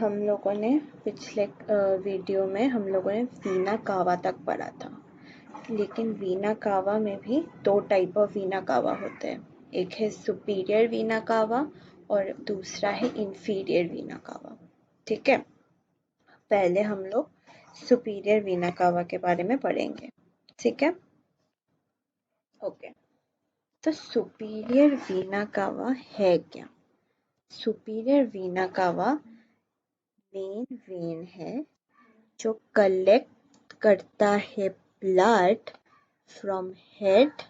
हम लोगों ने पिछले वीडियो में हम लोगों ने वीना कावा तक पढ़ा था, लेकिन वीना कावा में भी दो टाइप ऑफ वीना कावा होते हैं। एक है सुपीरियर वीना कावा और दूसरा है इंफीरियर वीना कावा। ठीक है, पहले हम लोग सुपीरियर वीना कावा के बारे में पढ़ेंगे। ठीक है, ओके। तो सुपीरियर वीना कावा है क्या? सुपीरियर वीना कावा मेन वेन है जो कलेक्ट करता है blood from head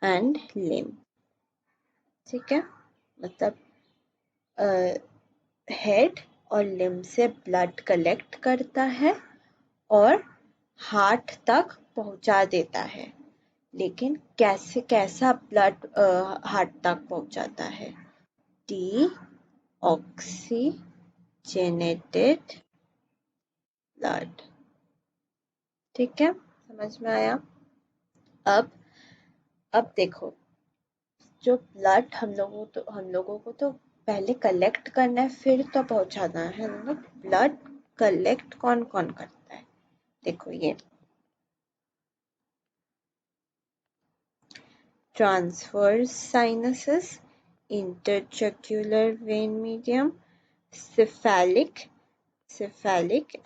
and limb. ठीक है, मतलब हेड और लिम्ब से ब्लड कलेक्ट करता है और हार्ट तक पहुंचा देता है। लेकिन कैसा ब्लड हार्ट तक पहुंचाता है? Deoxygenated blood. ठीक है, समझ में आया? अब देखो, जो ब्लड हम लोगों को तो पहले कलेक्ट करना है, फिर तो पहुंचाना है ना। ब्लड कलेक्ट कौन कौन करता है? देखो, ये transverse sinuses, interjugular vein medium, cephalic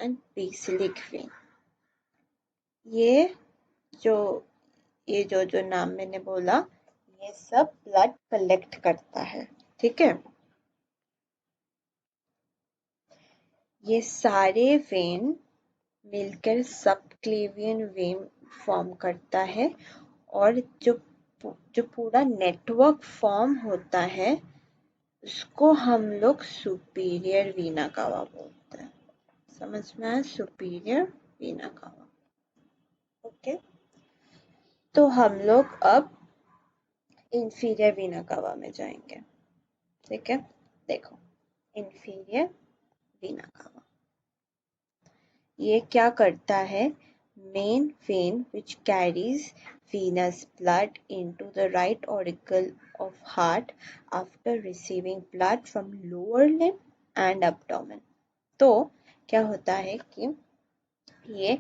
and basilic vein. ये जो नाम मैंने बोला, ये सब ब्लड कलेक्ट करता है। ठीक है, ये सारे वेन मिलकर सबक्लेवियन वेन फॉर्म करता है और जो पूरा नेटवर्क फॉर्म होता है उसको हम लोग सुपीरियर वीना कावा बोलते हैं। समझ में आया? सुपीरियर वीना कावा। ओके, तो हम लोग अब इंफीरियर वीना कावा में जाएंगे। ठीक है, देखो, इंफीरियर वीना कावा ये क्या करता है? Main vein which carries venous blood into the right auricle of heart after receiving blood from lower limb and abdomen। तो क्या होता है कि ये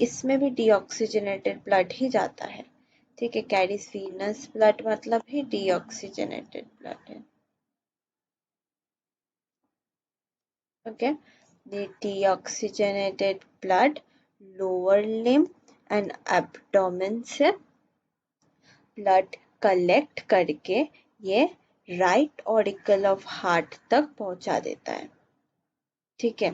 इसमें भी डीऑक्सीजनेटेड ब्लड ही जाता है। ठीक है, कैरीज वीनस ब्लड मतलब ही डीऑक्सीजनेटेड ब्लड है। Okay, the deoxygenated blood lower limb and abdomen से ब्लड कलेक्ट करके ये राइट ऑरिकल ऑफ हार्ट तक पहुंचा देता है। ठीक है,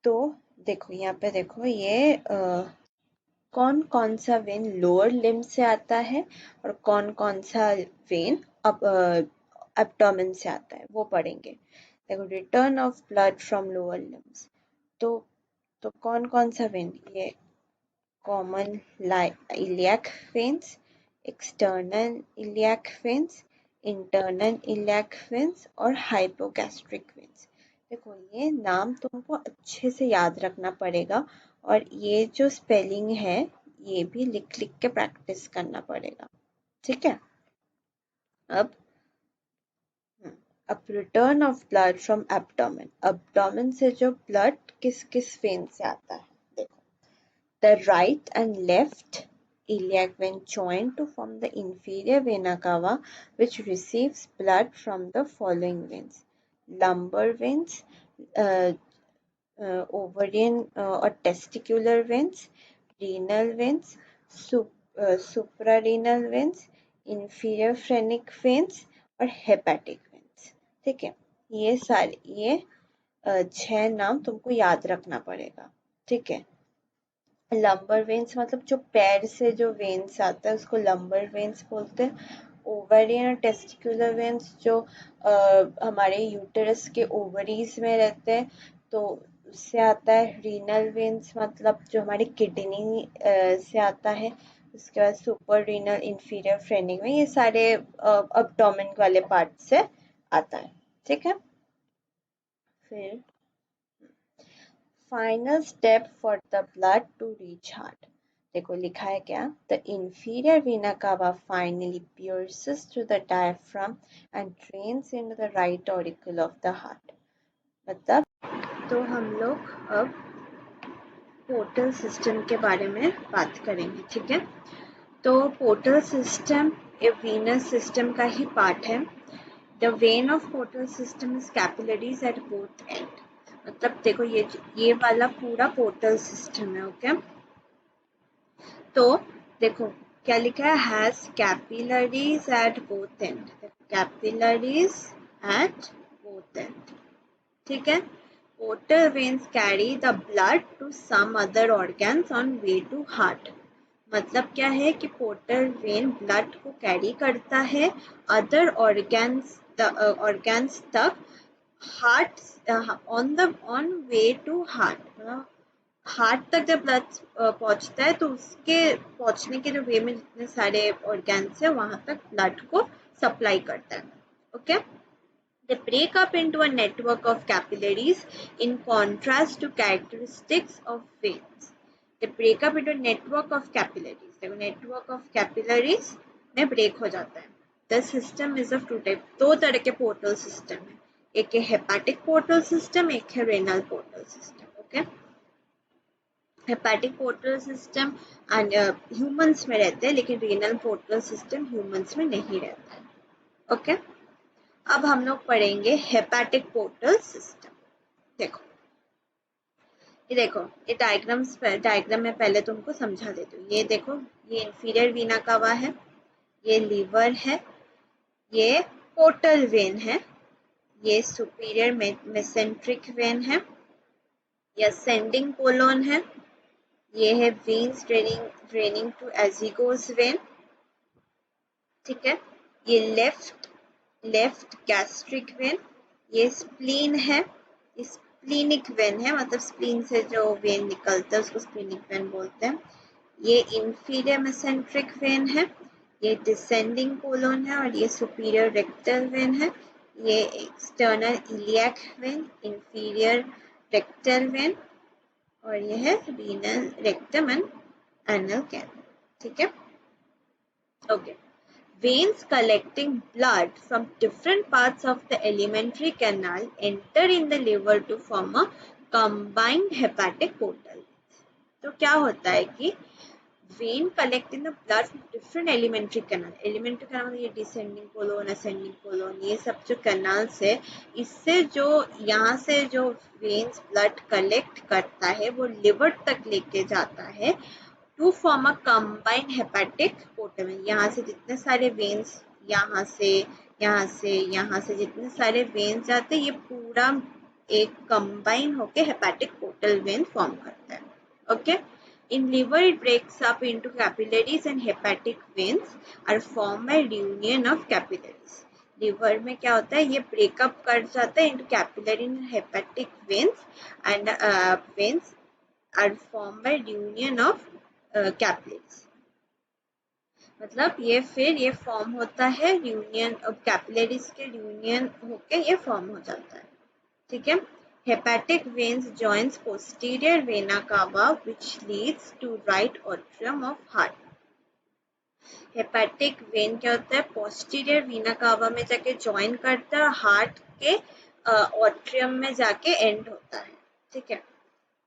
तो देखो यहाँ पे, देखो ये कौन कौन सा वेन लोअर लिम्ब से आता है और कौन कौन सा वेन एब्डोमेन से आता है, वो पढ़ेंगे। देखो, return of blood from lower limbs, तो कौन कौन सा वेन? ये common iliac veins, external iliac veins, internal iliac veins और हाइपोगैस्ट्रिक वेन्स। देखो, ये नाम तुमको अच्छे से याद रखना पड़ेगा और ये जो स्पेलिंग है ये भी लिख लिख के प्रैक्टिस करना पड़ेगा। ठीक है, अब return of blood from abdomen. Abdomen से जो ब्लड किस किस वेन से आता है? देखो, the right and left iliac vein join to form the inferior vena cava, which receives blood from the following veins: lumbar veins, ovarian or testicular veins, renal veins, suprarenal veins, inferior phrenic veins और hepatic veins। ठीक है, ये सारे 6 नाम तुमको याद रखना पड़ेगा। ठीक है, लंबर वेन्स मतलब जो पैर से जो वेन्स आता है उसको लंबर वेन्स बोलते हैं। ओवरियन और टेस्टिकुलर वेन्स जो हमारे यूटेरस के ओवरीज में रहते हैं, तो उससे आता है। रीनल वेन्स मतलब जो हमारी किडनी से आता है। उसके बाद सुपर रीनल, इंफीरियर फ्रेनिक में, ये सारे अब्डोमेन वाले पार्ट से आता है। ठीक है, फिर final step for the blood to reach heart. देखो लिखा है क्या, the inferior vena cava finally pierces through the diaphragm and drains into the right auricle of the heart। मतलब तो हम लोग अब पोर्टल सिस्टम के बारे में बात करेंगे, ठीक है। तो पोर्टल सिस्टम एक वीनस सिस्टम का ही पार्ट है। The when of portal system is capillaries at both and. मतलब देखो ये वाला पूरा पोर्टल सिस्टम है, ओके। तो देखो क्या लिखा है, has capillaries at both end, capillaries at both end, ठीक है। Portal veins carry the blood to some other organs on way to heart. मतलब क्या है कि पोर्टल वेन ब्लड को कैरी करता है अदर ऑर्गन्स तक, heart on way to heart. Heart तक जब ब्लड पहुंचता है तो उसके पहुंचने के जो वे में जितने सारे ऑर्गन्स है वहां तक ब्लड को सप्लाई करता है, okay. They break up into a network of capillaries in contrast to characteristics of veins. They break up into a network of capillaries. देखो network of capillaries में break हो जाता है। The system is of two type, दो तरह के portal system है, एक है hepatic portal system, एक है renal portal system, okay? Hepatic portal system and humans में रहते हैं, लेकिन रीनल पोर्टल सिस्टम ह्यूमंस में नहीं रहता है, ओके। अब हम लोग पढ़ेंगे हेपेटिक पोर्टल सिस्टम। देखो ये डायग्राम में पहले तुमको समझा देती हूँ। ये देखो, ये इंफीरियर वीना कावा है, ये लीवर है, ये पोर्टल वेन है, ये सुपीरियर मेसेंट्रिक वेन है, ये असेंडिंग कोलोन है, ये है वेन्स ड्रेनिंग टू एजिगोस वेन, ठीक है। ये लेफ्ट गैस्ट्रिक वेन, ये स्प्लीन है, ये स्प्लीनिक वेन है, मतलब स्प्लीन से जो वेन निकलता है उसको स्प्लीनिक वेन बोलते हैं। ये इंफीरियर मेसेंट्रिक वेन है, ये डिसेंडिंग कोलोन है, और ये सुपीरियर रेक्टल वेन है। ये external iliac when, inferior rectal vein, और ये है renal rectum and anal canal, ठीक है, okay. Veins collecting blood from different parts of the alimentary canal enter in the liver to form a combined hepatic portal। तो क्या होता है कि when collect in the blood from different alimentary canal ये descending colon, ascending colon, ये सब जो canals है, इससे जो यहाँ से जो वेन्स ब्लड कलेक्ट करता है वो लिवर तक लेके जाता है to form a combined hepatic portal. यहाँ से जितने सारे वेन्स, यहाँ से जितने सारे वेन्स जाते हैं, ये पूरा एक कंबाइन होके हेपेटिक पोर्टल वेन फॉर्म करता है, okay. In liver, it breaks up into capillaries and hepatic veins are formed by reunion of capillaries। Liver में क्या होता है, ये ब्रेकअप कर जाता है into capillary and hepatic veins and veins are formed by reunion of capillaries। मतलब ये फॉर्म होता है यूनियन ऑफ कैपिलरीज के, यूनियन होके ये फॉर्म हो जाता है, ठीक है। Hepatic veins joins posterior vena cava which leads to right atrium of heart। Hepatic when क्या होता है, पोस्टीरियर वीना कावा में जाके ज्वाइन करता है, हार्ट के ऑट्रियम में जाके एंड होता है, ठीक है।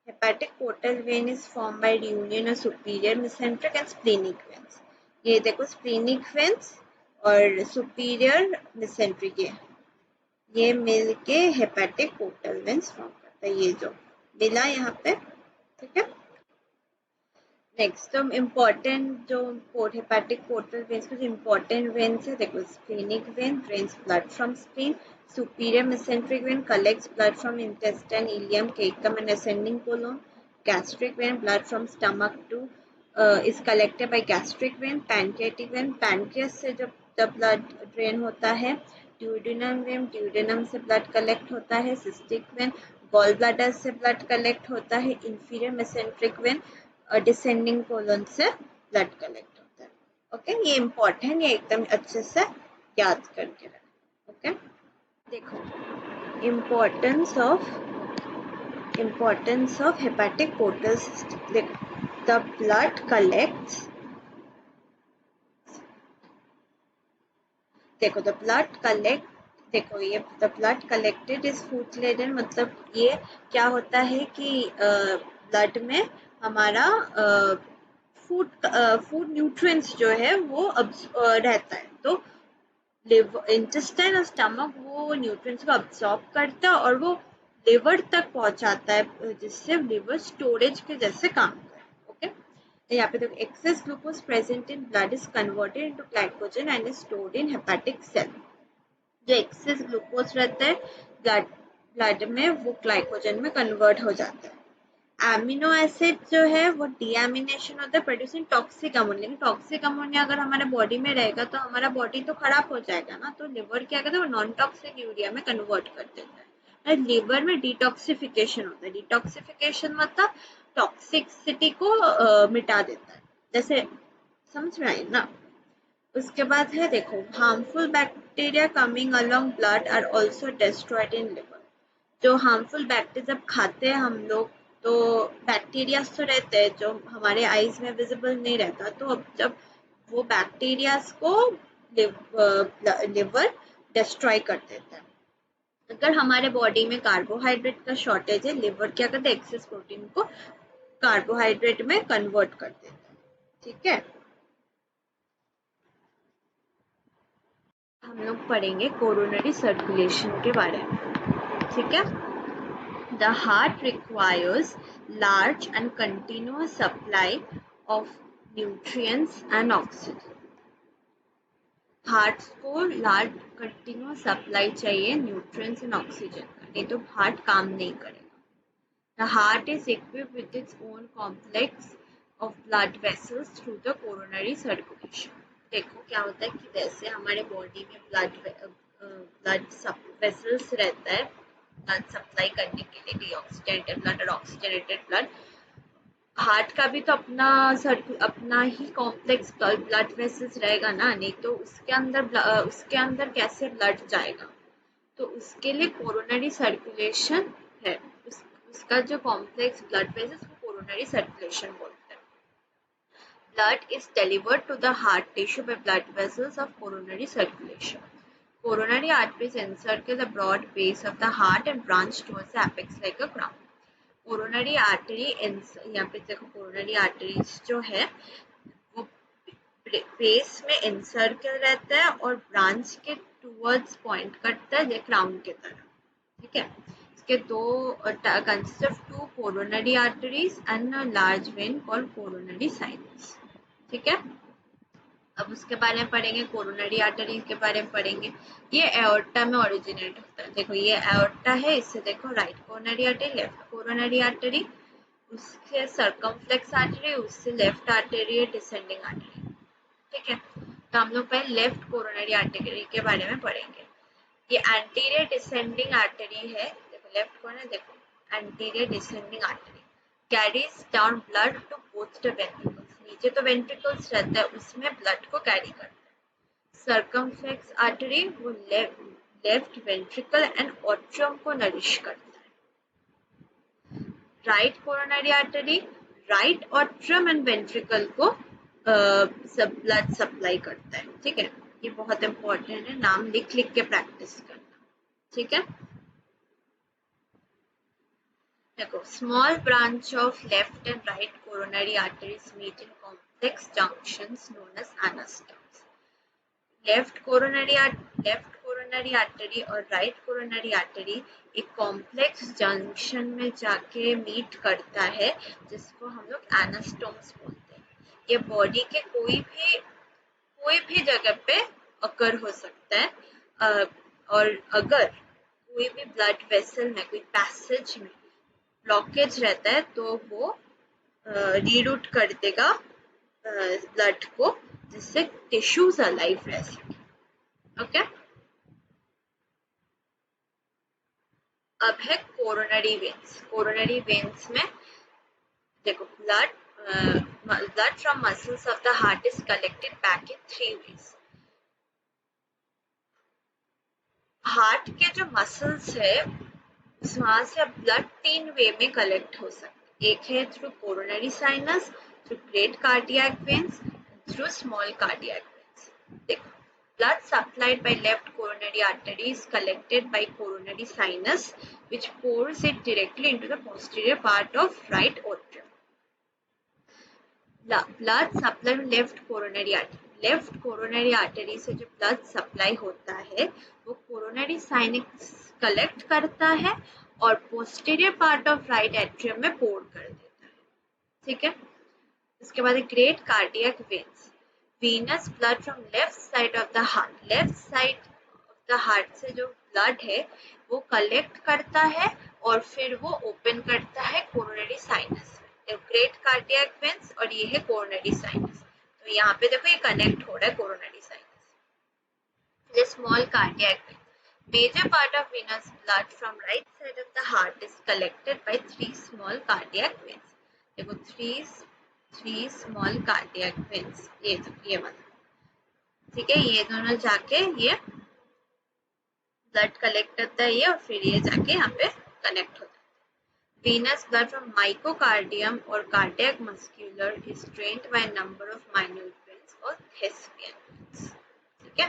Hepatic portal vein is form by union of superior mesenteric and splenic veins. ये देखो स्प्लीनिक वेन्स और सुपीरियर मेसेंट्रिक, ये मिलके हेपेटिक पोर्टल वेन्स फॉर्म करता है, ये जो मिला यहाँ पे, ठीक है। नेक्स्ट तो इम्पोर्टेंट जो हेपेटिक पोर्टल वेन्स के जो इम्पोर्टेंट वेन्स है, देखो splenic vein drains blood from spleen, superior mesenteric vein collects blood from intestine, ileum, caecum and ascending colon, gastric vein blood from stomach to is collected by gastric vein, pancreatic vein, pancreas से जब blood drain होता है, duodenum vein, duodenum से blood collect होता है, cystic vein, gall bladder से blood collect होता है, inferior mesenteric vein, descending colon से ब्लड कलेक्ट होता है, ओके। ये इम्पोर्टेंट, ये एकदम अच्छे से याद करके रखें, ओके। देखो importance of hepatic portal system. देखो the blood collects, देखो the blood collect, देखो ये the blood collected is food laden, मतलब ये क्या होता है कि ब्लड में हमारा फूड न्यूट्रिएंट्स जो है वो रहता है, तो लिवर, इंटेस्टाइन और स्टमक वो न्यूट्रिएंट्स को अब्सॉर्ब करता है और वो लिवर तक पहुंचाता है, जिससे लिवर स्टोरेज के जैसे काम करे। ओके, यहाँ पे देखो excess glucose present in blood is converted into glycogen and is stored in hepatic cell. जो एक्सेस ग्लूकोज रहता है ब्लड में वो ग्लाइकोजन में कन्वर्ट हो जाता है। एमिनो एसिड जो है वो डीएमिनेशन होता है प्रोड्यूसिंग टॉक्सिक अमोनिया, लेकिन टॉक्सिक अमोनिया अगर हमारे बॉडी में रहेगा तो हमारा बॉडी तो खराब हो जाएगा ना, तो लिवर क्या करता है वो नॉन टॉक्सिक यूरिया में कन्वर्ट कर देता है। लिवर में डिटॉक्सिफिकेशन होता है, डिटॉक्सिफिकेशन मतलब टॉक्सिसिटी को मिटा देता है, जैसे समझ में आई ना। उसके बाद है देखो harmful bacteria coming along blood are also destroyed in liver. जो हार्मफुल बैक्टीरिया जब खाते हैं हम लोग तो बैक्टीरिया तो रहते हैं जो हमारे आईज में विजिबल नहीं रहता, तो अब जब वो बैक्टीरिया को लिवर डिस्ट्रॉय कर देता है। अगर हमारे बॉडी में कार्बोहाइड्रेट का शॉर्टेज है, लिवर क्या करता है एक्सेस प्रोटीन को कार्बोहाइड्रेट में कन्वर्ट कर देता है। ठीक है, हम लोग पढ़ेंगे कोरोनरी सर्कुलेशन के बारे में। ठीक है, the heart requires large and continuous supply of nutrients and oxygen. Heart को लार्ज कंटिन्यूस सप्लाई चाहिए न्यूट्रिएंट्स एंड ऑक्सीजन का, नहीं तो हार्ट काम नहीं करेगा। The heart is equipped with its own complex of blood vessels through the coronary circulation. देखो क्या होता है कि जैसे हमारे बॉडी में ब्लड वेसल्स रहता है ब्लड सप्लाई करने के लिए, डीऑक्सीजनेटेड ब्लड और ऑक्सीजनेटेड ब्लड। हार्ट का भी तो अपना ही कॉम्प्लेक्स ब्लड वेसल्स रहेगा ना, नहीं तो उसके अंदर कैसे ब्लड जाएगा। तो उसके लिए कोरोनरी सर्कुलेशन है, उसका जो कॉम्प्लेक्स ब्लड वेसल्स को कोरोनरी सर्कुलेशन बोलते हैं। Blood is delivered to the heart tissue by blood vessels of coronary circulation. Coronary arteries encircle the broad base of the heart and branch towards the apex like a crown. Coronary artery, यहाँ पे देखो coronary arteries जो है वो base में encircle रहता है और ब्रांच के towards point करता है क्राउन के तरह। ठीक है, इसके दो consist of two coronary arteries and a large vein called coronary sinus. ठीक है, अब उसके बारे में पढ़ेंगे, कोरोनरी आर्टरी के बारे में पढ़ेंगे। ये एओर्टा में ओरिजिनेट होता है। देखो ये एओर्टा है, इससे देखो right coronary artery, left coronary artery, उससे सर्कमफ्लेक्स आर्टरी, उससे लेफ्ट आर्टरी डिसेंडिंग आर्टरी। ठीक है, तो हम लोग पहले लेफ्ट कोरोनरी आर्टरी के बारे में पढ़ेंगे। ये एंटीरियर डिसेंडिंग आर्टरी है, देखो लेफ्ट कोरोनरी, देखो anterior descending artery carries down blood to both the ventricles, नीचे तो वेंट्रिकल्स रहता है उसमें ब्लड को कैरी करता है। सर्कमफ्लेक्स आर्टरी वो लेफ्ट वेंट्रिकल एंड ऑट्रियम को नरिश करता है। Right coronary artery right atrium and ventricle को ब्लड सप्लाई करता है। ठीक है, ये बहुत इंपॉर्टेंट है, नाम लिख लिख के प्रैक्टिस करना। ठीक है, देखो small branch of left and right coronary arteries meet in complex junctions known as anastoms. Left coronary artery और राइट कोरोनरी आर्टरी एक कॉम्प्लेक्स जंक्शन में जाके मीट करता है जिसको हम लोग एनास्टोम्स बोलते हैं। ये बॉडी के कोई भी जगह पे अकर हो सकता है, और अगर कोई भी ब्लड वेसल में कोई पैसेज में ब्लॉकेज रहता है तो वो रीरूट कर देगा ब्लड को, जिससे टिश्यूज अलाइव रह सके। ओके, अब है कोरोनरी वेन्स। कोरोनरी वेन्स में देखो blood from muscles of the heart is collected back in 3 ways. Heart के जो मसल्स है वहां से ब्लड 3 वे में कलेक्ट हो सकता है। एक है through coronary sinus, through great cardiac veins, through small cardiac veins. देखो, blood supplied by left coronary artery is collected by coronary sinus, which pours it directly into the posterior part of right atrium. Blood supply left coronary artery से जो blood supply होता है वो coronary sinus collect करता है और posterior part of right atrium में पोर कर देता है, ठीक है। उसके बाद great cardiac veins, venous blood from left side of the heart, left side of the heart से जो ब्लड है वो कलेक्ट करता है और फिर वो ओपन करता है coronary sinus, great cardiac veins और ये है कोरोनरी साइनस। तो यहाँ पे देखो ये कनेक्ट हो रहा है कोरोनरी साइनस। ये small cardiac vein, major part of venous blood from right side of the heart is collected by three small cardiac veins। देखो three small cardiac veins, ये वाला, ठीक है। ये दोनों जाके ये ब्लड कलेक्ट करता है ये और फिर ये जाके यहाँ पे कनेक्ट होता है। Venous blood from myocardium or cardiac muscular is drained by a number of minute veins or thespian veins, ठीक है।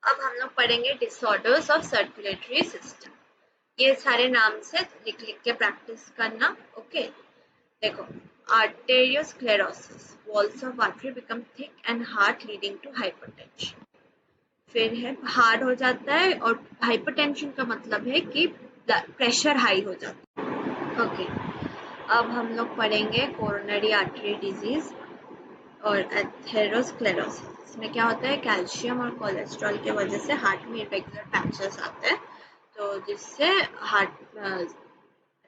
अब हम लोग पढ़ेंगे डिसऑर्डर्स ऑफ सर्कुलेटरी सिस्टम। ये सारे नाम से लिख के प्रैक्टिस करना, ओके। देखो, arteriosclerosis, walls of artery become thick and hard leading to hypertension. फिर है हार्ड हो जाता है और हाइपरटेंशन का मतलब है कि प्रेशर हाई हो जाता है, ओके। अब हम लोग पढ़ेंगे कोरोनरी आर्टरी डिजीज और एथेरोस्क्लेरोसिस। इसमें क्या होता है, कैल्शियम और कोलेस्ट्रॉल की वजह से हार्ट में इरेगुलर पैचेस आते हैं, तो जिससे heart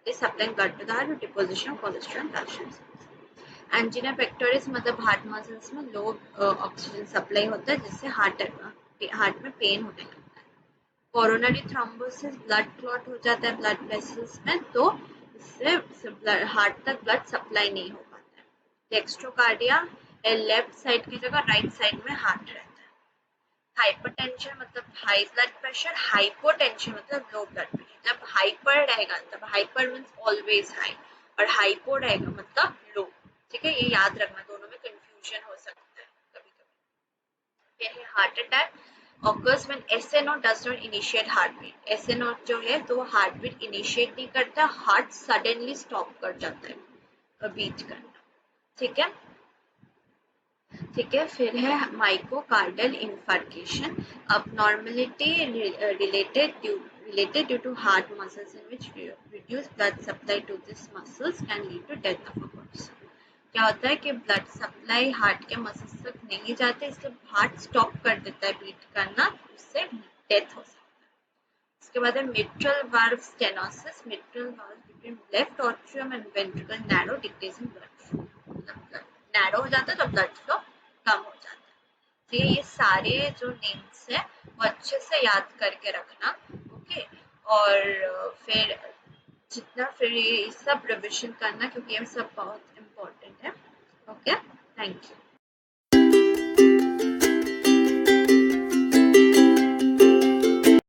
supplying blood to the heart, deposition of cholesterol, calcium. Angina pectoris मतलब हार्ट मसल्स में लो ऑक्सीजन सप्लाई होता है जिससे हार्ट में पेन होने लगता है। कोरोनरी थ्रोम्बोसिस, ब्लड क्लॉट हो जाता है ब्लड वेसल्स में, तो इससे हार्ट तक ब्लड सप्लाई नहीं हो पाता है। डेक्स्ट्रोकार्डिया, लेफ्ट साइड की जगह राइट साइड में हार्ट रहता है। हाइपरटेंशन मतलब हाई ब्लड प्रेशर, हाइपोटेंशन मतलब लो ब्लड प्रेशर। जब हाइपर रहेगा तब हाइपर मीन्स ऑलवेज हाई और हाइपो रहेगा मतलब लो, ठीक है। ये याद रखना, दोनों में कंफ्यूजन हो सकता है कभी कभी। फिर है heart attack, occurs when SNO does not initiate heartbeat। SNO जो है तो वो हार्टबीट इनिशिएट नहीं करता, हार्ट सडनली स्टॉप कर जाता है बीट करना, ठीक है, ठीक है। फिर है माइकोकार्डियल infarction, abnormality related due to heart muscles in which reduced blood supply to these muscles can lead to death of a person। क्या होता है कि ब्लड सप्लाई हार्ट के मसल्स तक नहीं जाते, इसलिए हार्ट स्टॉप कर देता है बीट करना, उससे डेथ हो सकता है। उसके बाद है mitral valve stenosis, mitral valve between left atrium and ventricle narrow, decrease in blood flow, मतलब नैरो हो जाता है तो ब्लड फ्लो कम हो जाता है, ठीक है। ये सारे जो नेम्स है वो अच्छे से याद करके रखना, ओके। और फिर जितना फिर ये सब रिविजन करना क्योंकि ये सब बहुत इम्पोर्टेंट है, ओके। Thank you.